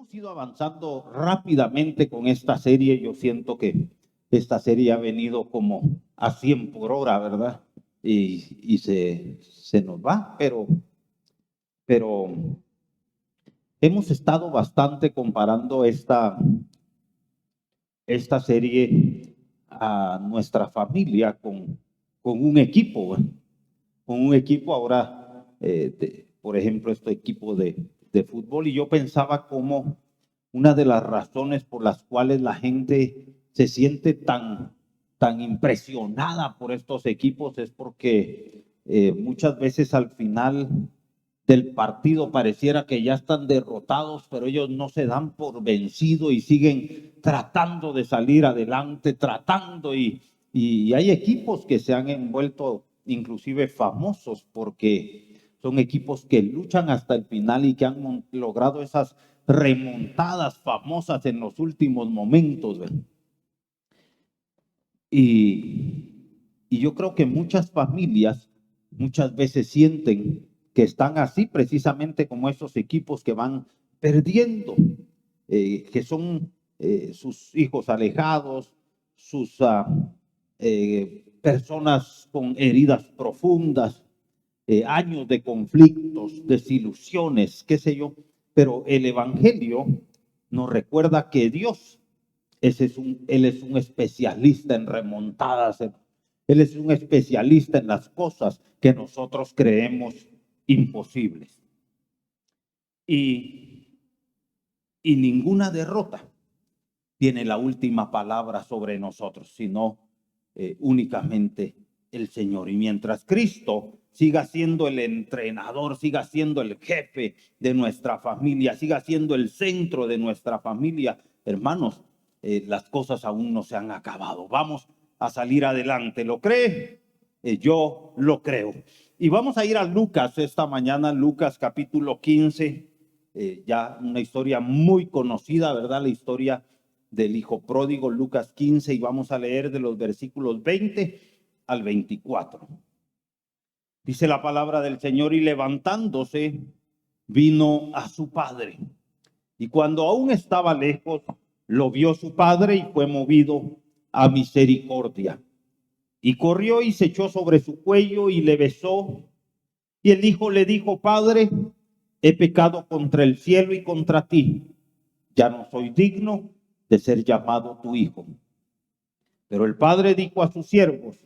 hemos ido avanzando rápidamente con esta serie. Yo siento que esta serie ha venido como a 100 por hora, ¿verdad? Y se nos va, pero hemos estado bastante comparando esta serie a nuestra familia con un equipo, ¿verdad? Con un equipo ahora, por ejemplo, este equipo de fútbol. Y yo pensaba como una de las razones por las cuales la gente se siente tan impresionada por estos equipos es porque muchas veces al final del partido pareciera que ya están derrotados, pero ellos no se dan por vencido y siguen tratando de salir adelante, y hay equipos que se han envuelto inclusive famosos porque son equipos que luchan hasta el final y que han logrado esas remontadas famosas en los últimos momentos, ¿verdad? Y yo creo que muchas familias muchas veces sienten que están así precisamente como esos equipos que van perdiendo, que son sus hijos alejados, sus personas con heridas profundas, años de conflictos, desilusiones, qué sé yo. Pero el Evangelio nos recuerda que Dios, Él es un especialista en remontadas, Él es un especialista en las cosas que nosotros creemos imposibles. Y ninguna derrota tiene la última palabra sobre nosotros, sino únicamente el Señor. Y mientras Cristo siga siendo el entrenador, siga siendo el jefe de nuestra familia, siga siendo el centro de nuestra familia, hermanos, las cosas aún no se han acabado. Vamos a salir adelante. ¿Lo cree? Yo lo creo. Y vamos a ir a Lucas esta mañana, Lucas capítulo 15, ya una historia muy conocida, ¿verdad? La historia del hijo pródigo, Lucas 15, y vamos a leer de los versículos 20 al 24. Dice la palabra del Señor: y levantándose, vino a su padre. Y cuando aún estaba lejos, lo vio su padre y fue movido a misericordia. Y corrió y se echó sobre su cuello y le besó. Y el hijo le dijo: Padre, he pecado contra el cielo y contra ti. Ya no soy digno de ser llamado tu hijo. Pero el padre dijo a sus siervos: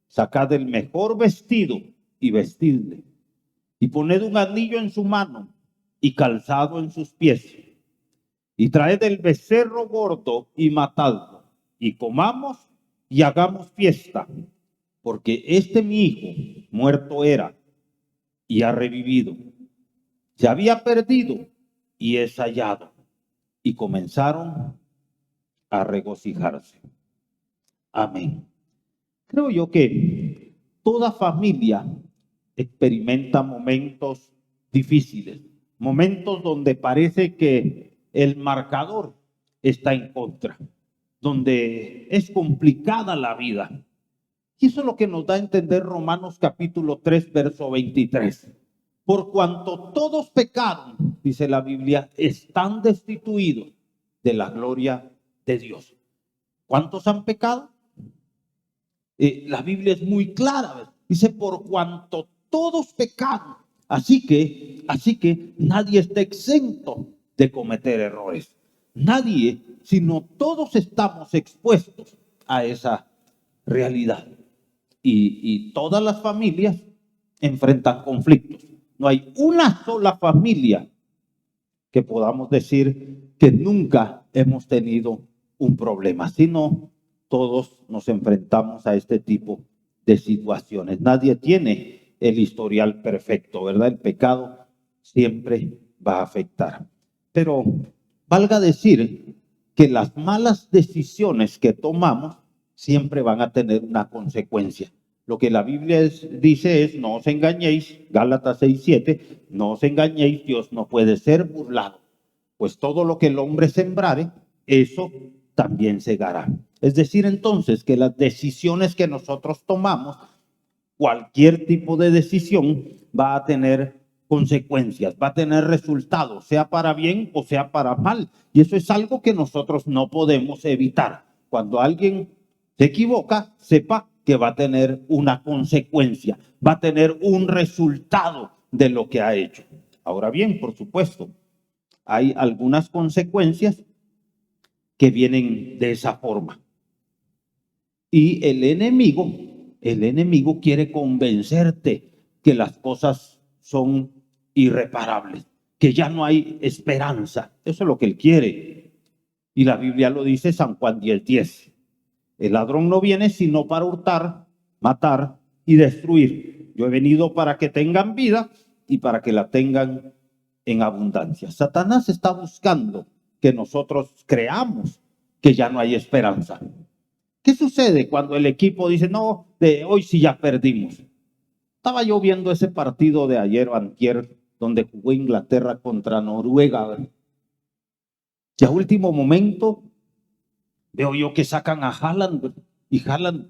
sacad el mejor vestido y vestidle, y poned un anillo en su mano y calzado en sus pies, y traed el becerro gordo y matadlo, y comamos y hagamos fiesta, porque mi hijo muerto era y ha revivido, se había perdido y es hallado. Y comenzaron a regocijarse. Amén. Creo yo que toda familia experimenta momentos difíciles, momentos donde parece que el marcador está en contra, donde es complicada la vida. Y eso es lo que nos da a entender Romanos capítulo 3, verso 23. Por cuanto todos pecaron, dice la Biblia, están destituidos de la gloria de Dios. ¿Cuántos han pecado? La Biblia es muy clara, ¿ves? Dice: por cuanto todos pecaron. Así que nadie está exento de cometer errores. Nadie, sino todos estamos expuestos a esa realidad. Y todas las familias enfrentan conflictos. No hay una sola familia que podamos decir que nunca hemos tenido un problema, sino todos nos enfrentamos a este tipo de situaciones. Nadie tiene el historial perfecto, ¿verdad? El pecado siempre va a afectar. Pero valga decir que las malas decisiones que tomamos siempre van a tener una consecuencia. Lo que la Biblia dice es: no os engañéis, Gálatas 6:7, no os engañéis, Dios no puede ser burlado, pues todo lo que el hombre sembrare, eso también segará. Es decir, entonces, que las decisiones que nosotros tomamos, cualquier tipo de decisión, va a tener consecuencias, va a tener resultados, sea para bien o sea para mal. Y eso es algo que nosotros no podemos evitar. Cuando alguien se equivoca, sepa que va a tener una consecuencia, va a tener un resultado de lo que ha hecho. Ahora bien, por supuesto, hay algunas consecuencias que vienen de esa forma. Y el enemigo quiere convencerte que las cosas son irreparables, que ya no hay esperanza. Eso es lo que él quiere. Y la Biblia lo dice, San Juan 10:10. El ladrón no viene sino para hurtar, matar y destruir. Yo he venido para que tengan vida y para que la tengan en abundancia. Satanás está buscando que nosotros creamos que ya no hay esperanza. ¿Qué sucede cuando el equipo dice, no, de hoy sí ya perdimos? Estaba yo viendo ese partido de ayer o antier, donde jugó Inglaterra contra Noruega. Y a último momento veo yo que sacan a Haaland, y Haaland,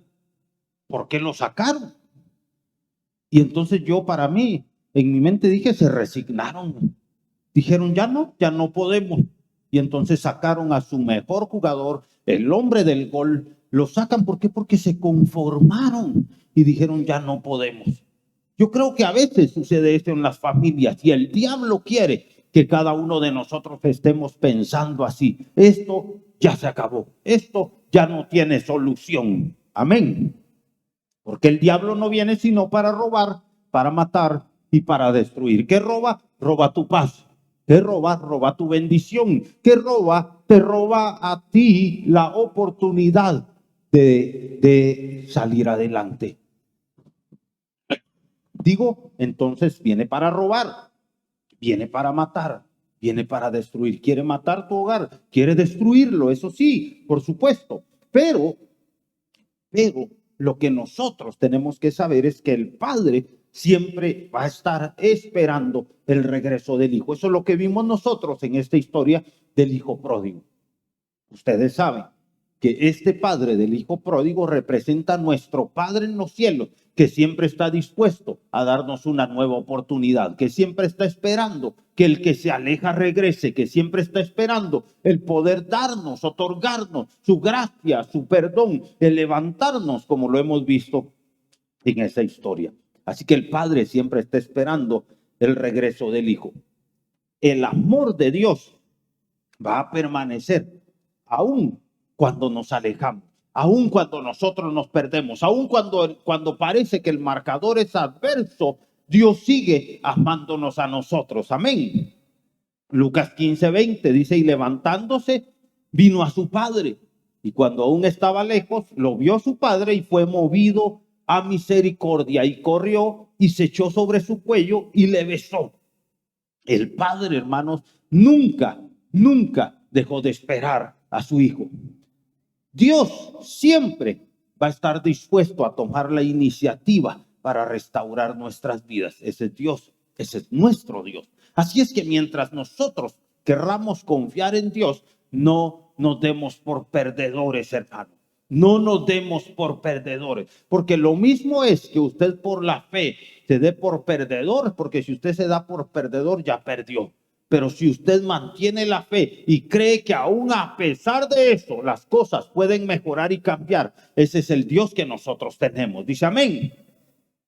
¿por qué lo sacaron? Y entonces yo, para mí, en mi mente dije, se resignaron. Dijeron, ya no podemos. Y entonces sacaron a su mejor jugador, el hombre del gol. Lo sacan, ¿por qué? Porque se conformaron y dijeron, ya no podemos. Yo creo que a veces sucede esto en las familias y el diablo quiere que cada uno de nosotros estemos pensando así. Esto ya se acabó. Esto ya no tiene solución. Amén. Porque el diablo no viene sino para robar, para matar y para destruir. ¿Qué roba? Roba tu paz. ¿Qué roba? Roba tu bendición. ¿Qué roba? Te roba a ti la oportunidad de salir adelante. Digo, entonces viene para robar, viene para matar, viene para destruir. Quiere matar tu hogar, quiere destruirlo, eso sí, por supuesto. Pero lo que nosotros tenemos que saber es que el Padre siempre va a estar esperando el regreso del Hijo. Eso es lo que vimos nosotros en esta historia del Hijo pródigo. Ustedes saben que este Padre del Hijo pródigo representa a nuestro Padre en los cielos, que siempre está dispuesto a darnos una nueva oportunidad, que siempre está esperando que el que se aleja regrese, que siempre está esperando el poder darnos, otorgarnos su gracia, su perdón, el levantarnos, como lo hemos visto en esa historia. Así que el Padre siempre está esperando el regreso del Hijo. El amor de Dios va a permanecer aún cuando nos alejamos, aún cuando nosotros nos perdemos, aún cuando parece que el marcador es adverso, Dios sigue amándonos a nosotros. Amén. Lucas 15:20 dice, y levantándose, vino a su padre. Y cuando aún estaba lejos, lo vio su padre y fue movido a misericordia. Y corrió y se echó sobre su cuello y le besó. El padre, hermanos, nunca dejó de esperar a su hijo. Dios siempre va a estar dispuesto a tomar la iniciativa para restaurar nuestras vidas. Ese es Dios, ese es nuestro Dios. Así es que mientras nosotros querramos confiar en Dios, no nos demos por perdedores, hermanos. No nos demos por perdedores, porque lo mismo es que usted por la fe se dé por perdedor, porque si usted se da por perdedor ya perdió. Pero si usted mantiene la fe y cree que aún a pesar de eso las cosas pueden mejorar y cambiar, ese es el Dios que nosotros tenemos. Dice amén.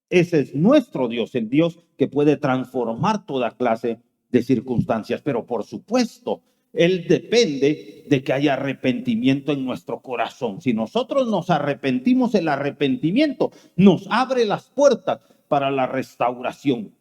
Ese es nuestro Dios, el Dios que puede transformar toda clase de circunstancias. Pero por supuesto, Él depende de que haya arrepentimiento en nuestro corazón. Si nosotros nos arrepentimos, el arrepentimiento nos abre las puertas para la restauración.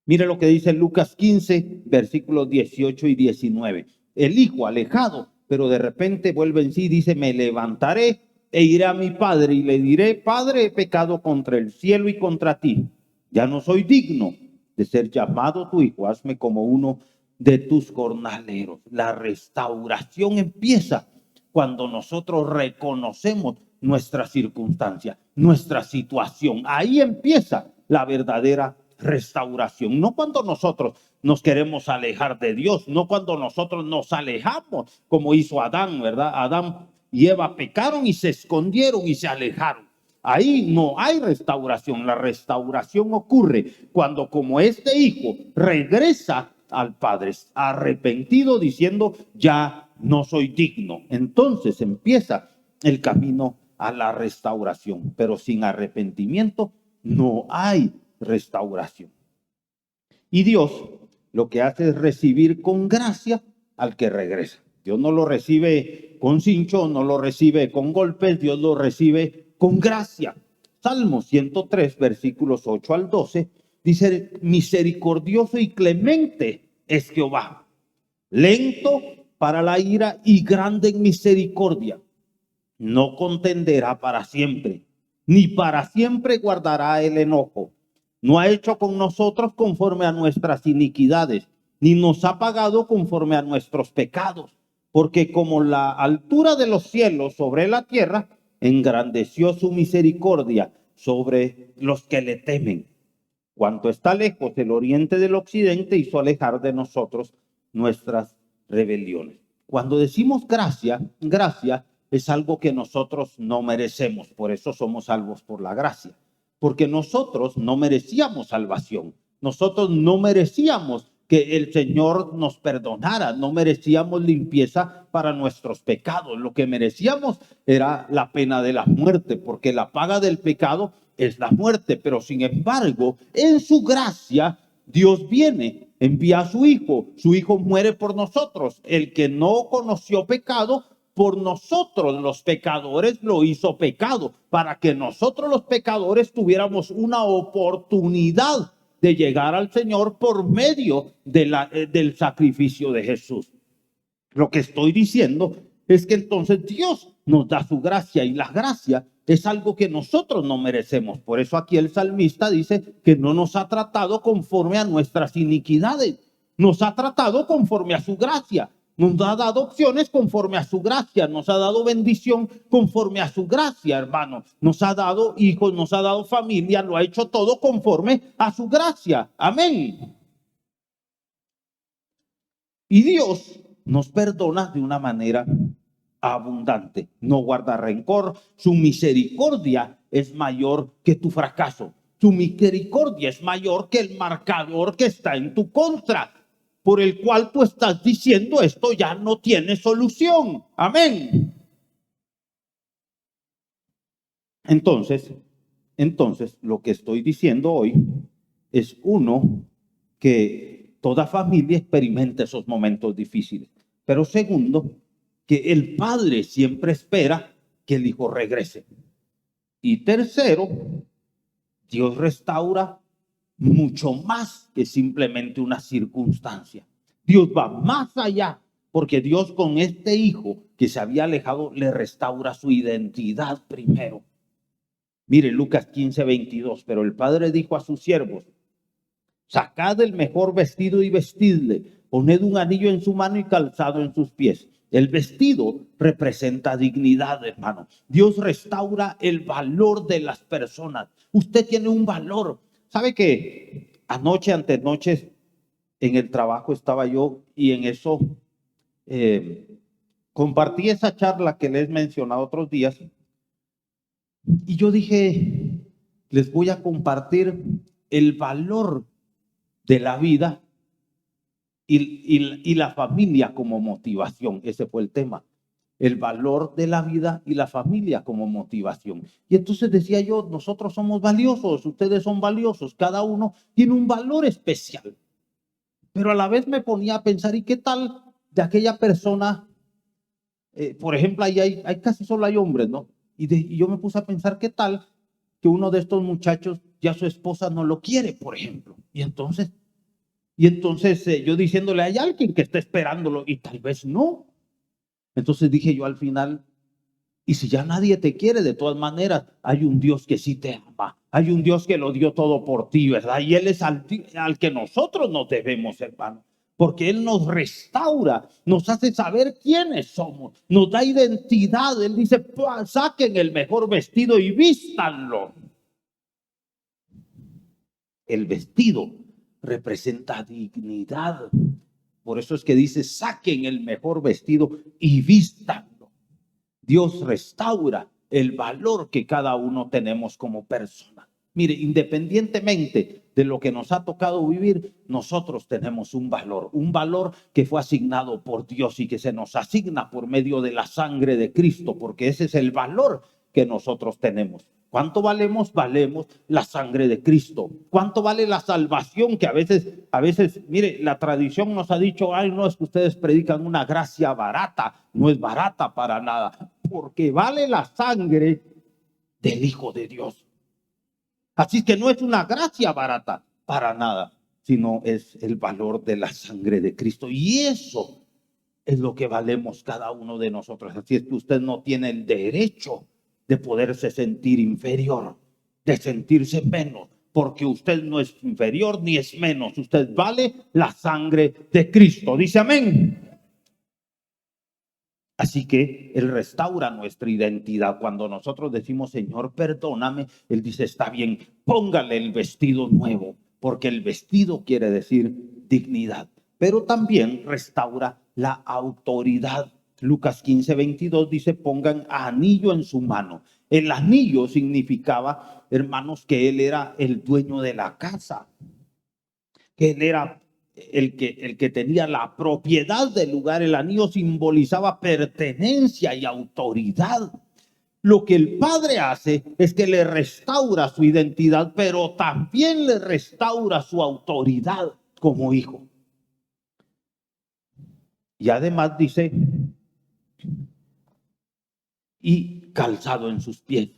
Mire lo que dice Lucas 15, versículos 18 y 19. El hijo alejado, pero de repente vuelve en sí, dice, me levantaré e iré a mi padre y le diré, Padre, he pecado contra el cielo y contra ti. Ya no soy digno de ser llamado tu hijo, hazme como uno de tus jornaleros. La restauración empieza cuando nosotros reconocemos nuestra circunstancia, nuestra situación. Ahí empieza la verdadera restauración. No cuando nosotros nos queremos alejar de Dios, no cuando nosotros nos alejamos, como hizo Adán, ¿verdad? Adán y Eva pecaron y se escondieron y se alejaron. Ahí no hay restauración. La restauración ocurre cuando, como este hijo regresa al padre arrepentido diciendo: ya no soy digno. Entonces empieza el camino a la restauración, pero sin arrepentimiento no hay restauración. Y Dios lo que hace es recibir con gracia al que regresa. Dios no lo recibe con cincho, no lo recibe con golpes, Dios lo recibe con gracia. Salmo 103, versículos 8 al 12, dice: misericordioso y clemente es Jehová, lento para la ira y grande en misericordia. No contenderá para siempre, ni para siempre guardará el enojo. No ha hecho con nosotros conforme a nuestras iniquidades, ni nos ha pagado conforme a nuestros pecados. Porque como la altura de los cielos sobre la tierra, engrandeció su misericordia sobre los que le temen. Cuanto está lejos el oriente del occidente, hizo alejar de nosotros nuestras rebeliones. Cuando decimos gracia, gracia es algo que nosotros no merecemos. Por eso somos salvos por la gracia. Porque nosotros no merecíamos salvación. Nosotros no merecíamos que el Señor nos perdonara. No merecíamos limpieza para nuestros pecados. Lo que merecíamos era la pena de la muerte, porque la paga del pecado es la muerte. Pero sin embargo, en su gracia, Dios viene, envía a su hijo muere por nosotros. El que no conoció pecado, por nosotros los pecadores lo hizo pecado, para que nosotros los pecadores tuviéramos una oportunidad de llegar al Señor por medio del sacrificio de Jesús. Lo que estoy diciendo es que entonces Dios nos da su gracia, y la gracia es algo que nosotros no merecemos. Por eso aquí el salmista dice que no nos ha tratado conforme a nuestras iniquidades, nos ha tratado conforme a su gracia. Nos ha dado opciones conforme a su gracia, nos ha dado bendición conforme a su gracia, hermano. Nos ha dado hijos, nos ha dado familia, lo ha hecho todo conforme a su gracia. Amén. Y Dios nos perdona de una manera abundante, no guarda rencor. Su misericordia es mayor que tu fracaso. Su misericordia es mayor que el marcador que está en tu contra, por el cual tú estás diciendo: esto ya no tiene solución. Amén. Entonces, lo que estoy diciendo hoy es, uno, que toda familia experimenta esos momentos difíciles. Pero segundo, que el padre siempre espera que el hijo regrese. Y tercero, Dios restaura mucho más que simplemente una circunstancia. Dios va más allá, porque Dios con este hijo que se había alejado le restaura su identidad primero. Mire Lucas 15:22, pero el padre dijo a sus siervos: sacad el mejor vestido y vestidle, poned un anillo en su mano y calzado en sus pies. El vestido representa dignidad, hermano. Dios restaura el valor de las personas. Usted tiene un valor. ¿Sabe que anoche, antenoche, en el trabajo estaba yo y en eso compartí esa charla que les he mencionado otros días? Y yo dije, les voy a compartir el valor de la vida y la familia como motivación. Ese fue el tema. El valor de la vida y la familia como motivación. Y entonces decía yo: nosotros somos valiosos, ustedes son valiosos, cada uno tiene un valor especial. Pero a la vez me ponía a pensar: ¿y qué tal de aquella persona? Por ejemplo, ahí hay casi solo hay hombres, ¿no? Y yo me puse a pensar: ¿qué tal que uno de estos muchachos ya su esposa no lo quiere, por ejemplo? Y entonces yo diciéndole: hay alguien que está esperándolo y tal vez no. Entonces dije yo al final: y si ya nadie te quiere, de todas maneras, hay un Dios que sí te ama. Hay un Dios que lo dio todo por ti, ¿verdad? Y Él es al que nosotros nos debemos, hermano. Porque Él nos restaura, nos hace saber quiénes somos, nos da identidad. Él dice: saquen el mejor vestido y vístanlo. El vestido representa dignidad. Por eso es que dice: saquen el mejor vestido y vístanlo. Dios restaura el valor que cada uno tenemos como persona. Mire, independientemente de lo que nos ha tocado vivir, nosotros tenemos un valor que fue asignado por Dios y que se nos asigna por medio de la sangre de Cristo, porque ese es el valor que nosotros tenemos. ¿Cuánto valemos? Valemos la sangre de Cristo. ¿Cuánto vale la salvación? Que a veces, mire, la tradición nos ha dicho, ay, no, es que ustedes predican una gracia barata. No es barata para nada, porque vale la sangre del Hijo de Dios. Así que no es una gracia barata para nada, sino es el valor de la sangre de Cristo. Y eso es lo que valemos cada uno de nosotros. Así es que usted no tiene el derecho de poderse sentir inferior, de sentirse menos, porque usted no es inferior ni es menos. Usted vale la sangre de Cristo. Dice amén. Así que Él restaura nuestra identidad. Cuando nosotros decimos, Señor, perdóname, Él dice, está bien, póngale el vestido nuevo, porque el vestido quiere decir dignidad. Pero también restaura la autoridad. Lucas 15:22 dice, pongan anillo en su mano. El anillo significaba, hermanos, que Él era el dueño de la casa, que Él era el que tenía la propiedad del lugar. El anillo simbolizaba pertenencia y autoridad. Lo que el Padre hace es que le restaura su identidad, pero también le restaura su autoridad como hijo. Y además dice, y calzado en sus pies,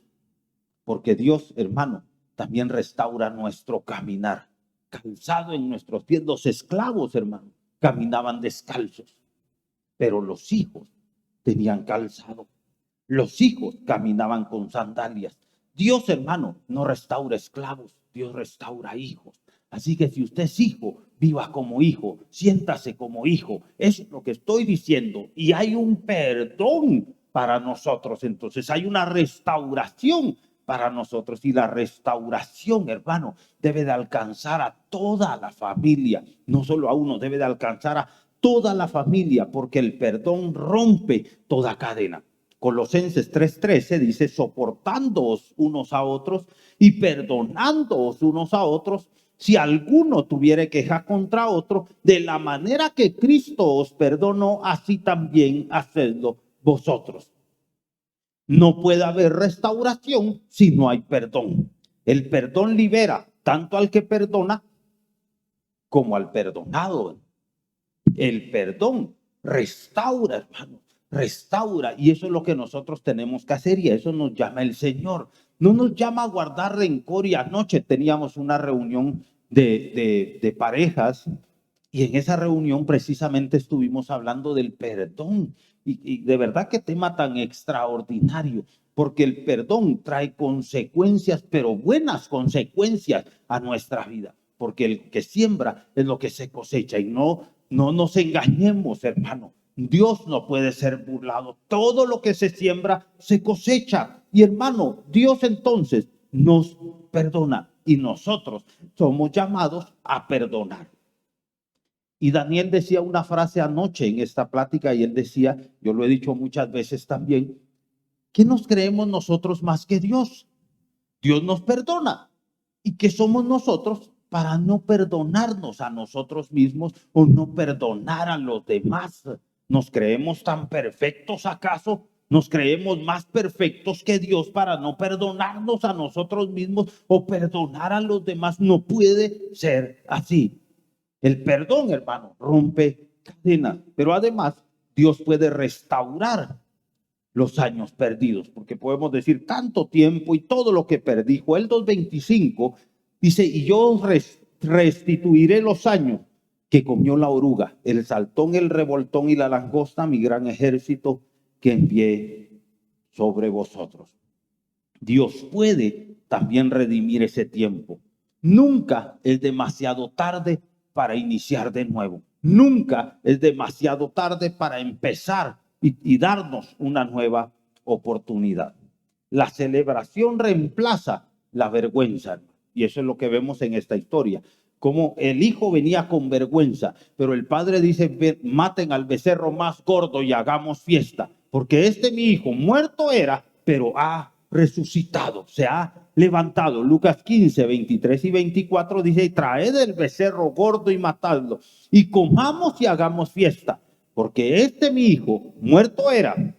porque Dios, hermano, también restaura nuestro caminar. Calzado en nuestros pies. Los esclavos, hermano, caminaban descalzos, pero los hijos tenían calzado. Los hijos caminaban con sandalias. Dios, hermano, no restaura esclavos, Dios restaura hijos. Así que si usted es hijo, viva como hijo, siéntase como hijo. Eso es lo que estoy diciendo. Y hay un perdón para nosotros. Entonces hay una restauración para nosotros. Y la restauración, hermano, debe de alcanzar a toda la familia. No solo a uno, debe de alcanzar a toda la familia, porque el perdón rompe toda cadena. Colosenses 3:13 dice, soportándoos unos a otros y perdonándoos unos a otros, si alguno tuviere queja contra otro, de la manera que Cristo os perdonó, así también hacedlo vosotros. No puede haber restauración si no hay perdón. El perdón libera tanto al que perdona como al perdonado. El perdón restaura, hermano, restaura. Y eso es lo que nosotros tenemos que hacer, y a eso nos llama el Señor. No nos llama a guardar rencor. Y anoche teníamos una reunión de parejas, y en esa reunión precisamente estuvimos hablando del perdón. Y de verdad qué tema tan extraordinario, porque el perdón trae consecuencias, pero buenas consecuencias a nuestra vida. Porque el que siembra es lo que se cosecha, y no nos engañemos, hermano. Dios no puede ser burlado. Todo lo que se siembra se cosecha. Y hermano, Dios entonces nos perdona, y nosotros somos llamados a perdonar. Y Daniel decía una frase anoche en esta plática, y él decía, yo lo he dicho muchas veces también, ¿qué nos creemos nosotros más que Dios? Dios nos perdona. ¿Y qué somos nosotros para no perdonarnos a nosotros mismos o no perdonar a los demás? ¿Nos creemos tan perfectos acaso? ¿Nos creemos más perfectos que Dios para no perdonarnos a nosotros mismos o perdonar a los demás? No puede ser así. El perdón, hermano, rompe cadenas, pero además Dios puede restaurar los años perdidos, porque podemos decir tanto tiempo y todo lo que perdí. Joel 2:25 dice, y yo restituiré los años que comió la oruga, el saltón, el revoltón y la langosta, mi gran ejército que envié sobre vosotros. Dios puede también redimir ese tiempo. Nunca es demasiado tarde para iniciar de nuevo. Nunca es demasiado tarde para empezar y darnos una nueva oportunidad. La celebración reemplaza la vergüenza. Y eso es lo que vemos en esta historia. Como el hijo venía con vergüenza, pero el padre dice, maten al becerro más gordo y hagamos fiesta. Porque mi hijo muerto era, pero ha resucitado, se ha levantado. Lucas 15, 23 y 24 dice: traed el becerro gordo y matadlo, y comamos y hagamos fiesta, porque este mi hijo muerto era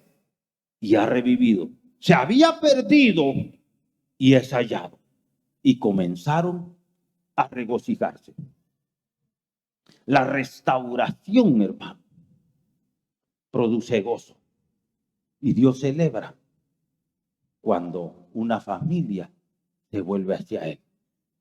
y ha revivido, se había perdido y es hallado. Y comenzaron a regocijarse. La restauración, hermano, produce gozo, y Dios celebra cuando una familia se vuelve hacia Él.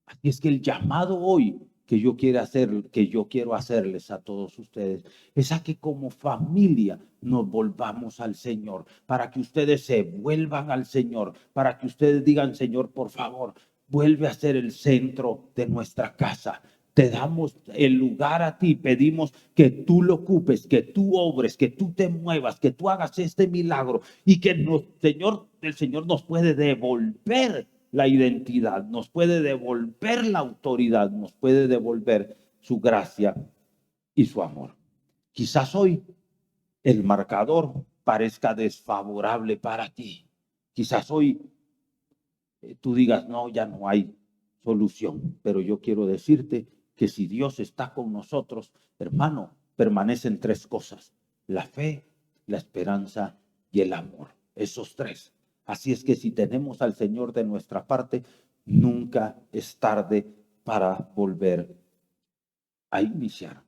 Así es que el llamado hoy que yo quiero hacerles a todos ustedes es a que como familia nos volvamos al Señor, para que ustedes se vuelvan al Señor, para que ustedes digan: Señor, por favor, vuelve a ser el centro de nuestra casa. Te damos el lugar a ti, pedimos que tú lo ocupes, que tú obres, que tú te muevas, que tú hagas este milagro, y que el Señor nos puede devolver la identidad, nos puede devolver la autoridad, nos puede devolver su gracia y su amor. Quizás hoy el marcador parezca desfavorable para ti. Quizás hoy tú digas: no, ya no hay solución. Pero yo quiero decirte que si Dios está con nosotros, hermano, permanecen tres cosas: la fe, la esperanza y el amor. Esos tres. Así es que si tenemos al Señor de nuestra parte, nunca es tarde para volver a iniciar.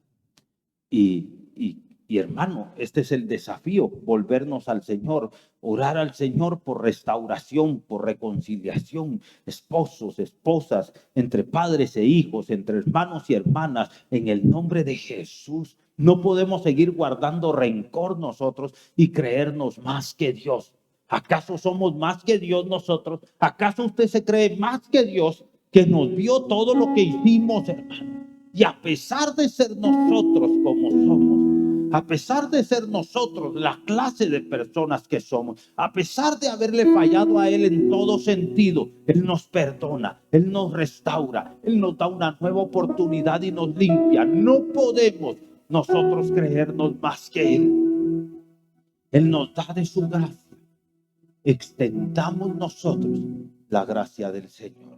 Y hermano, este es el desafío: volvernos al Señor, orar al Señor por restauración, por reconciliación, esposos, esposas, entre padres e hijos, entre hermanos y hermanas, en el nombre de Jesús. No podemos seguir guardando rencor nosotros y creernos más que Dios. ¿Acaso somos más que Dios nosotros? ¿Acaso usted se cree más que Dios, que nos vio todo lo que hicimos, hermano? Y a pesar de ser nosotros como somos, a pesar de ser nosotros la clase de personas que somos, a pesar de haberle fallado a Él en todo sentido, Él nos perdona, Él nos restaura, Él nos da una nueva oportunidad y nos limpia. No podemos nosotros creernos más que Él. Él nos da de su gracia. Extendamos nosotros la gracia del Señor.